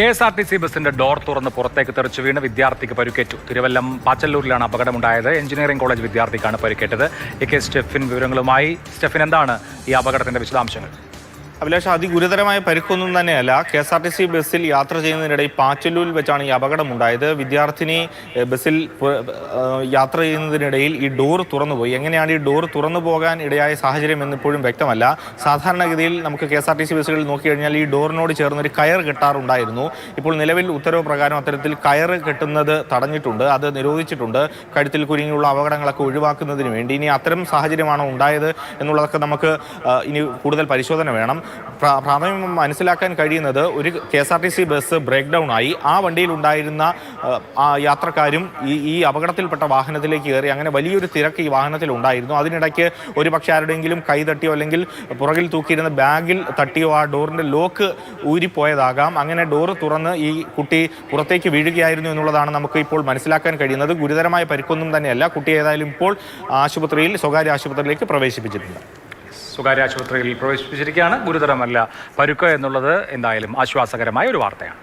KSRTC ബസിന്റെ door തുറന്ന് പുറത്തേക്ക് തെറിച്ചു വീണ് വിദ്യാർത്ഥിക്ക് പരിക്കേറ്റു. തിരുവല്ലം പാച്ചല്ലൂരിലാണ് അപകടമുണ്ടായത്. എഞ്ചിനീയറിംഗ് കോളേജ് വിദ്യാർത്ഥിക്കാണ് പരിക്കേറ്റത്. സ്റ്റെഫിൻ വിവരങ്ങളുമായി. സ്റ്റെഫിൻ, എന്താണ് ഈ അപകടത്തിന്റെ വിശദാംശങ്ങൾ? അഭിലാഷ്, അതിഗുരുതരമായ പരിക്കൊന്നും തന്നെയല്ല. KSRTC ബസ്സിൽ യാത്ര ചെയ്യുന്നതിനിടയിൽ പാച്ചല്ലൂരിൽ വെച്ചാണ് ഈ അപകടമുണ്ടായത്. വിദ്യാർത്ഥിനി ബസ്സിൽ യാത്ര ചെയ്യുന്നതിനിടയിൽ ഈ ഡോർ തുറന്നുപോയി. എങ്ങനെയാണ് ഈ ഡോർ തുറന്നു പോകാൻ ഇടയായ സാഹചര്യം എന്നിപ്പോഴും വ്യക്തമല്ല. സാധാരണഗതിയിൽ നമുക്ക് KSRTC ബസ്സുകളിൽ നോക്കിക്കഴിഞ്ഞാൽ ഈ ഡോറിനോട് ചേർന്നൊരു കയർ കെട്ടാറുണ്ടായിരുന്നു. ഇപ്പോൾ നിലവിൽ ഉത്തരവ് പ്രകാരം അത്തരത്തിൽ കയർ കെട്ടുന്നത് തടഞ്ഞിട്ടുണ്ട്, അത് നിരോധിച്ചിട്ടുണ്ട്. കഴുത്തിൽ കുരുങ്ങിയുള്ള അപകടങ്ങളൊക്കെ ഒഴിവാക്കുന്നതിന് വേണ്ടി. ഇനി അത്തരം സാഹചര്യമാണോ ഉണ്ടായത് എന്നുള്ളതൊക്കെ നമുക്ക് ഇനി കൂടുതൽ പരിശോധന വേണം. പ്രാഥമികം മനസ്സിലാക്കാൻ കഴിയുന്നത് ഒരു KSRTC ബസ് ബ്രേക്ക് ഡൗൺ ആയി. ആ വണ്ടിയിൽ ഉണ്ടായിരുന്ന യാത്രക്കാരും ഈ അപകടത്തിൽപ്പെട്ട വാഹനത്തിലേക്ക് കയറി. അങ്ങനെ വലിയൊരു തിരക്ക് ഈ വാഹനത്തിൽ ഉണ്ടായിരുന്നു. അതിനിടയ്ക്ക് ഒരു പക്ഷേ ആരുടെയെങ്കിലും കൈ തട്ടിയോ അല്ലെങ്കിൽ പുറകിൽ തൂക്കിയിരുന്ന ബാഗിൽ തട്ടിയോ ആ ഡോറിൻ്റെ ലോക്ക് ഊരിപ്പോയതാകാം. അങ്ങനെ ഡോറ് തുറന്ന് ഈ കുട്ടി പുറത്തേക്ക് വീഴുകയായിരുന്നു എന്നുള്ളതാണ് നമുക്ക് ഇപ്പോൾ മനസ്സിലാക്കാൻ കഴിയുന്നത്. ഗുരുതരമായ പരിക്കൊന്നും തന്നെയല്ല. കുട്ടി ഏതായാലും ഇപ്പോൾ സ്വകാര്യ ആശുപത്രിയിലേക്ക് പ്രവേശിപ്പിച്ചിട്ടുണ്ട്. സ്വകാര്യ ആശുപത്രിയിൽ പ്രവേശിപ്പിച്ചിരിക്കുകയാണ്. ഗുരുതരമല്ല പരുക്ക് എന്നുള്ളത് എന്തായാലും ആശ്വാസകരമായ ഒരു വാർത്തയാണ്.